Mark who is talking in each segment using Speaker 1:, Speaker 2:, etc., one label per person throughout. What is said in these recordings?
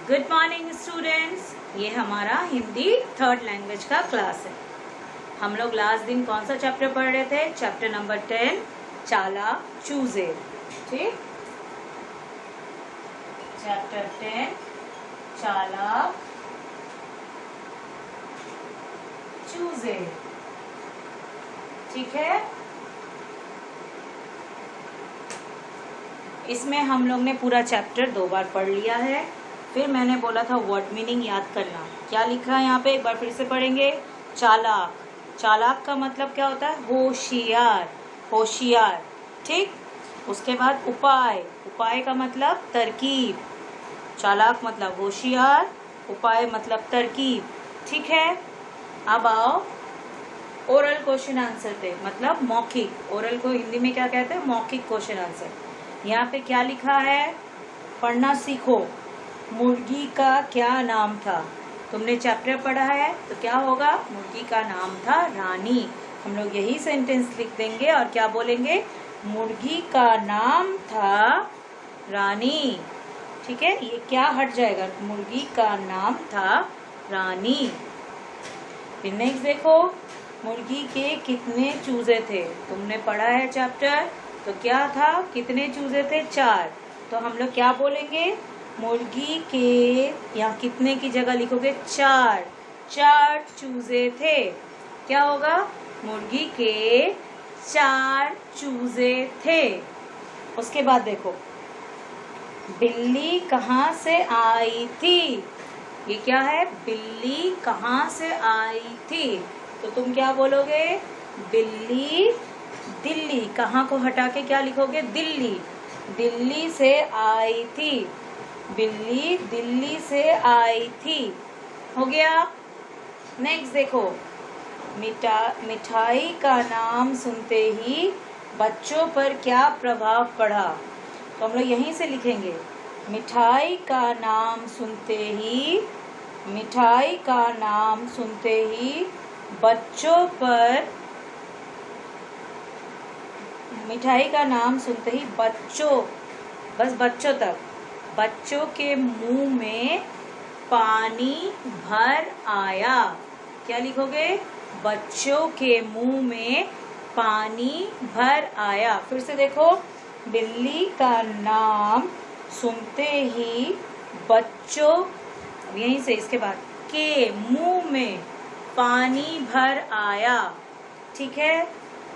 Speaker 1: Good morning students. ये हमारा Hindi third language का क्लास है। हम लोग लास्ट दिन कौन सा चैप्टर पढ़ रहे थे? चैप्टर नंबर 10 चालाक चूजे। ठीक, चैप्टर 10 चालाक चूजे। ठीक है, इसमें हम लोग ने पूरा चैप्टर 2 बार पढ़ लिया है। फिर मैंने बोला था वर्ड मीनिंग याद करना। क्या लिखा है यहाँ पे? एक बार फिर से पढ़ेंगे। चालाक, चालाक का मतलब क्या होता है? होशियार, होशियार। ठीक, उसके बाद उपाय, उपाय का मतलब तरकीब। चालाक मतलब होशियार, उपाय मतलब तरकीब। ठीक है, अब आओ ओरल क्वेश्चन आंसर पे, मतलब मौखिक। ओरल को हिंदी में क्या कहते हैं? मौखिक क्वेश्चन आंसर। यहाँ पे क्या लिखा है? पढ़ना सीखो। मुर्गी का क्या नाम था? तुमने चैप्टर पढ़ा है तो क्या होगा? मुर्गी का नाम था रानी। हम लोग यही सेंटेंस लिख देंगे और क्या बोलेंगे? मुर्गी का नाम था रानी। ठीक है, ये क्या हट जाएगा? मुर्गी का नाम था रानी। फिर नेक्स्ट देखो, मुर्गी के कितने चूजे थे? तुमने पढ़ा है चैप्टर, तो क्या था? कितने चूजे थे? 4। तो हम लोग क्या बोलेंगे? मुर्गी के यहाँ कितने की जगह लिखोगे? 4। 4 चूजे थे। क्या होगा? मुर्गी के 4 चूजे थे। उसके बाद देखो, बिल्ली कहाँ से आई थी? ये क्या है? बिल्ली कहाँ से आई थी? तो तुम क्या बोलोगे? बिल्ली दिल्ली। कहाँ को हटा के क्या लिखोगे? दिल्ली। दिल्ली से आई थी। बिल्ली दिल्ली से आई थी। हो गया। नेक्स्ट देखो, मिठाई का नाम सुनते ही बच्चों पर क्या प्रभाव पड़ा? तो हम लोग यहीं से लिखेंगे। मिठाई का नाम सुनते ही, मिठाई का नाम सुनते ही बच्चों पर, मिठाई का नाम सुनते ही बच्चों, बस बच्चों तक, बच्चों के मुंह में पानी भर आया। क्या लिखोगे? बच्चों के मुंह में पानी भर आया। फिर से देखो, बिल्ली का नाम सुनते ही बच्चों, यहीं से इसके बाद के मुंह में पानी भर आया। ठीक है,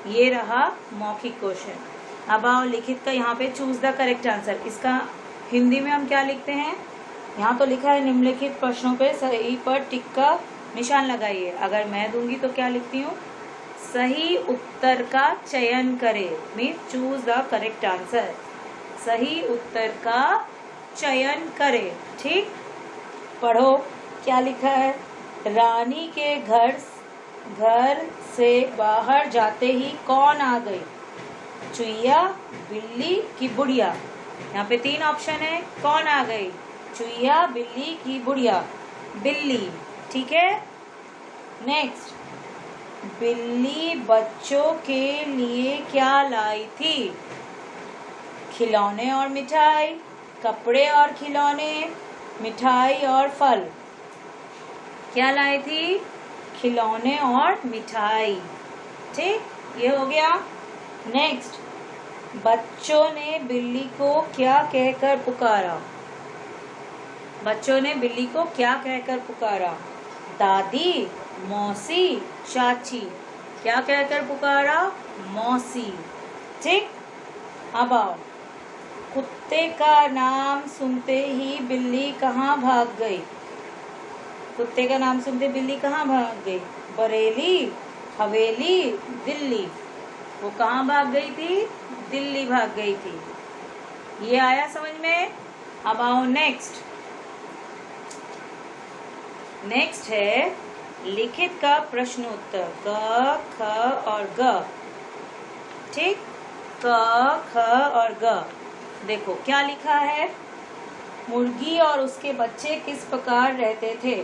Speaker 1: ये रहा मौखिक क्वेश्चन। अब आओ लिखित का, यहाँ पे चूज द करेक्ट आंसर। इसका हिंदी में हम क्या लिखते हैं? यहाँ तो लिखा है निम्नलिखित प्रश्नों पे सही पर टिक का निशान लगाइए। अगर मैं दूंगी तो क्या लिखती हूँ? सही उत्तर का चयन करे, means choose the correct answer. सही उत्तर का चयन करे। ठीक, पढ़ो क्या लिखा है। रानी के घर से बाहर जाते ही कौन आ गई? चुईया, बिल्ली की बुढ़िया? यहाँ पे 3 ऑप्शन है। कौन आ गई? चुईया, बिल्ली की बुढ़िया? बिल्ली। ठीक है, नेक्स्ट, बिल्ली बच्चों के लिए क्या लाई थी? खिलौने और मिठाई, कपड़े और खिलौने, मिठाई और फल? क्या लाई थी? खिलौने और मिठाई। ठीक, ये हो गया। नेक्स्ट, बच्चों ने बिल्ली को क्या कहकर पुकारा? बच्चों ने बिल्ली को क्या कहकर पुकारा? दादी, मौसी, चाची? क्या कहकर पुकारा? मौसी। ठीक, अब आओ, कुत्ते का नाम सुनते ही बिल्ली कहाँ भाग गई? कुत्ते का नाम सुनते बिल्ली कहाँ भाग गई? बरेली, हवेली, दिल्ली? वो कहाँ भाग गई थी? दिल्ली भाग गई थी। ये आया समझ में? अब आओ नेक्स्ट। नेक्स्ट है लिखित का प्रश्न उत्तर, क, ख और ग। ठीक, क, ख और ग। देखो क्या लिखा है। मुर्गी और उसके बच्चे किस प्रकार रहते थे?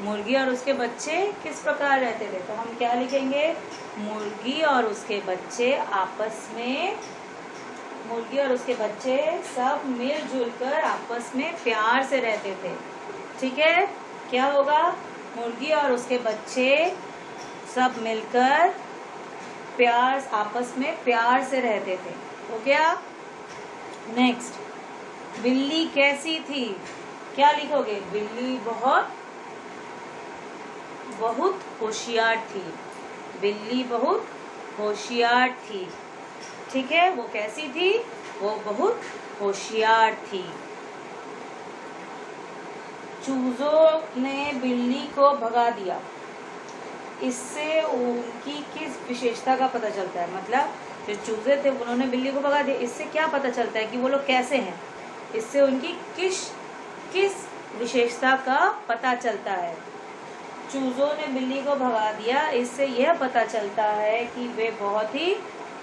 Speaker 1: मुर्गी और उसके बच्चे किस प्रकार रहते थे? तो हम क्या लिखेंगे? मुर्गी और उसके बच्चे आपस में, मुर्गी और उसके बच्चे सब मिलजुल कर आपस में प्यार से रहते थे। ठीक है, क्या होगा? मुर्गी और उसके बच्चे सब मिलकर आपस में प्यार से रहते थे। हो गया? नेक्स्ट, बिल्ली कैसी थी? क्या लिखोगे? बिल्ली बहुत होशियार थी। बिल्ली बहुत होशियार थी। ठीक है, वो कैसी थी? वो बहुत होशियार थी। चूजों ने बिल्ली को भगा दिया। इससे उनकी किस विशेषता का पता चलता है? मतलब जो चूजे थे उन्होंने बिल्ली को भगा दिया, इससे क्या पता चलता है कि वो लोग कैसे हैं? इससे उनकी किस विशेषता का पता चलता है? चूजों ने बिल्ली को भगा दिया, इससे यह पता चलता है कि वे बहुत ही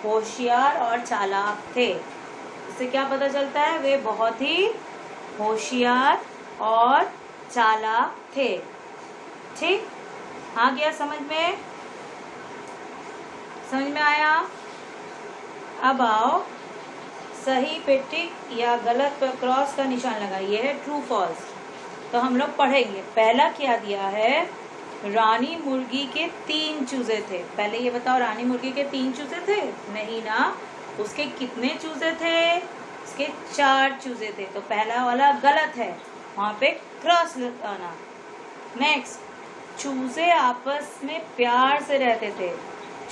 Speaker 1: होशियार और चालाक थे। इससे क्या पता चलता है? वे बहुत ही होशियार और चालाक थे। ठीक, आ गया समझ में? समझ में आया? अब आओ, सही पे टिक या गलत पर क्रॉस का निशान लगाइए। है ट्रू फॉल्स। तो हम लोग पढ़ेंगे। पहला क्या दिया है? रानी मुर्गी के 3 चूजे थे। पहले ये बताओ, रानी मुर्गी के 3 चूजे थे? नहीं ना, उसके कितने चूजे थे? उसके 4 चूजे थे। तो पहला वाला गलत है, वहां पे क्रॉस लगाना। नेक्स्ट, चूजे आपस में प्यार से रहते थे।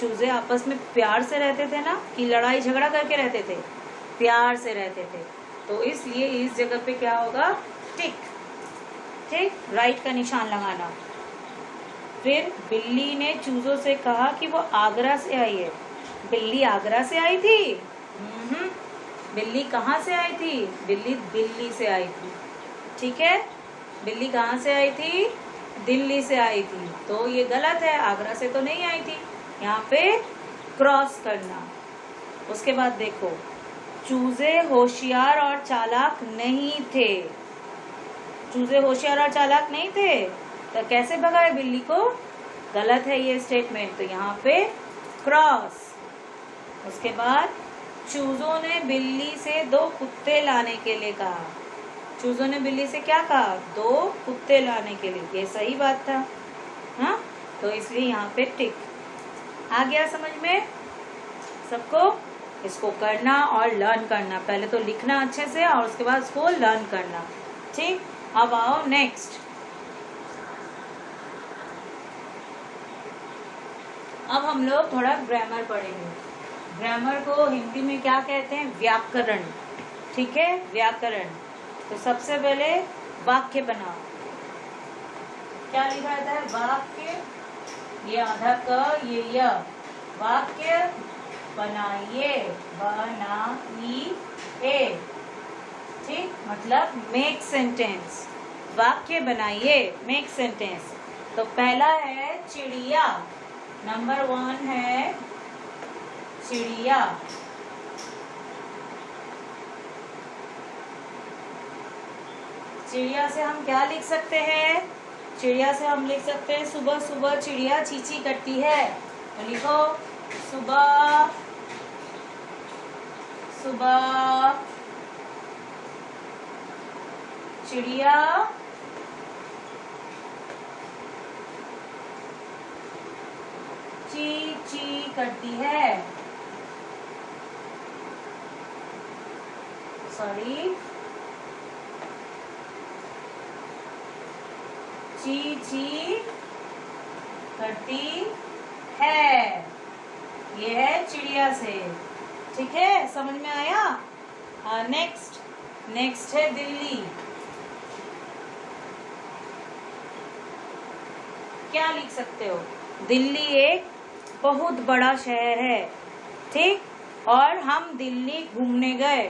Speaker 1: चूजे आपस में प्यार से रहते थे ना, कि लड़ाई झगड़ा करके रहते थे? प्यार से रहते थे। तो इसलिए इस जगह पे क्या होगा? टिक। ठीक, राइट का निशान लगाना। फिर बिल्ली ने चूजों से कहा कि वो आगरा से आई है। बिल्ली आगरा से आई थी? बिल्ली कहाँ से आई थी? बिल्ली दिल्ली से आई थी। ठीक है, बिल्ली कहाँ से आई थी? दिल्ली से आई थी। तो ये गलत है, आगरा से तो नहीं आई थी। यहाँ पे क्रॉस करना। उसके बाद देखो, चूजे होशियार और चालाक नहीं थे। चूजे होशियार और चालाक नहीं थे, तो कैसे भगाए बिल्ली को? गलत है ये स्टेटमेंट, तो यहाँ पे क्रॉस। उसके बाद चूजों ने बिल्ली से 2 कुत्ते लाने के लिए कहा। चूजों ने बिल्ली से क्या कहा? 2 कुत्ते लाने के लिए। ये सही बात था, हाँ? तो इसलिए यहाँ पे टिक। आ गया समझ में सबको? इसको करना और लर्न करना। पहले तो लिखना अच्छे से और उसके बाद इसको लर्न करना। ठीक, अब आओ नेक्स्ट। अब हम लोग थोड़ा ग्रामर पढ़ेंगे। ग्रामर को हिंदी में क्या कहते हैं? व्याकरण। ठीक है, व्याकरण। तो सबसे पहले वाक्य बनाओ। क्या लिखा जाता है? वाक्य, ये आधा क, ये य। वाक्य बनाइए, बनाइए। ठीक, मतलब मेक सेंटेंस। वाक्य बनाइए, मेक सेंटेंस। तो पहला है चिड़िया। नंबर 1 है चिड़िया। चिड़िया से हम क्या लिख सकते हैं? चिड़िया से हम लिख सकते हैं सुबह सुबह चिड़िया चींची करती है। तो लिखो, सुबह सुबह चिड़िया ची ची करती है। सॉरी, ची ची करती है। ये है चिड़िया से। ठीक है, समझ में आया? नेक्स्ट है दिल्ली। क्या लिख सकते हो? दिल्ली एक बहुत बड़ा शहर है। ठीक, और हम दिल्ली घूमने गए।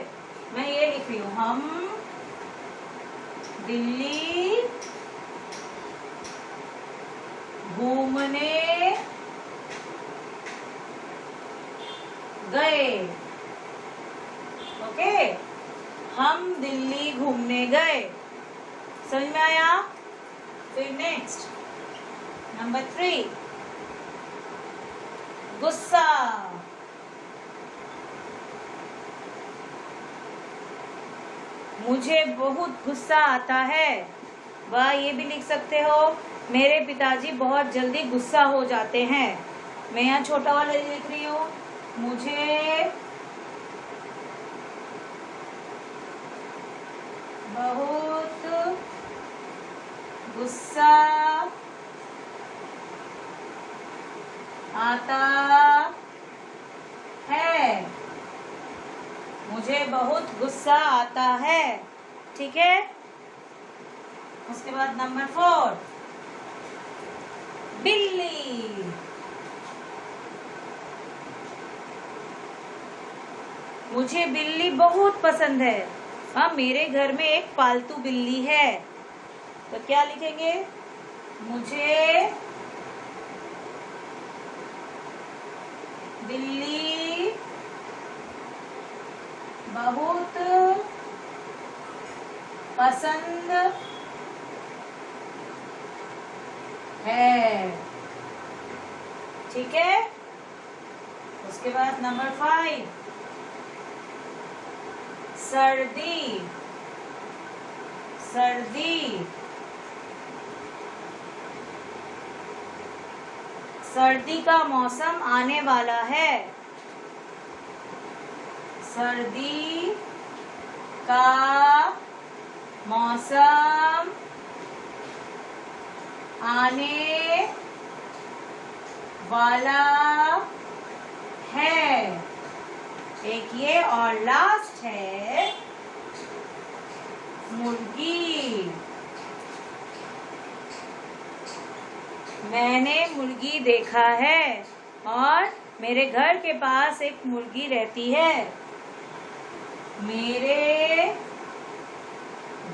Speaker 1: मैं ये लिख रही हूँ, हम दिल्ली घूमने गए। ओके, हम दिल्ली घूमने गए। समझ में आया? फिर नेक्स्ट नंबर 3, गुस्सा। मुझे बहुत गुस्सा आता है। वाह, ये भी लिख सकते हो, मेरे पिताजी बहुत जल्दी गुस्सा हो जाते हैं। मैं यहाँ छोटा वाला लिख रही हूँ, मुझे बहुत गुस्सा आता है, मुझे बहुत गुस्सा आता है। ठीक है। उसके बाद नंबर 4, बिल्ली। मुझे बिल्ली बहुत पसंद है। हाँ, मेरे घर में एक पालतू बिल्ली है। तो क्या लिखेंगे, मुझे बिल्ली बहुत पसंद है। ठीक है। उसके बाद नंबर 5, सर्दी। सर्दी, सर्दी का मौसम आने वाला है। सर्दी का मौसम आने वाला है। एक ये और लास्ट है, मुर्गी। मैंने मुर्गी देखा है और मेरे घर के पास एक मुर्गी रहती है। मेरे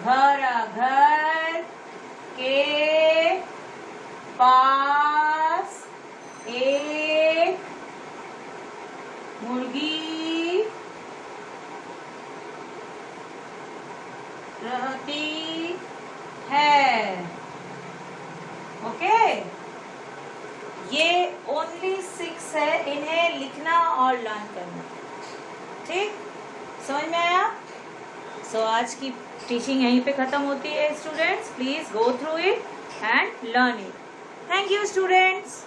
Speaker 1: घर के पास एक मुर्गी रहती है। ओके, ये ओनली 6 है, इन्हें लिखना और लर्न करना। ठीक, समझ में आया? सो आज की टीचिंग यहीं पे ख़त्म होती है students. Please go through it and learn it. Thank you students.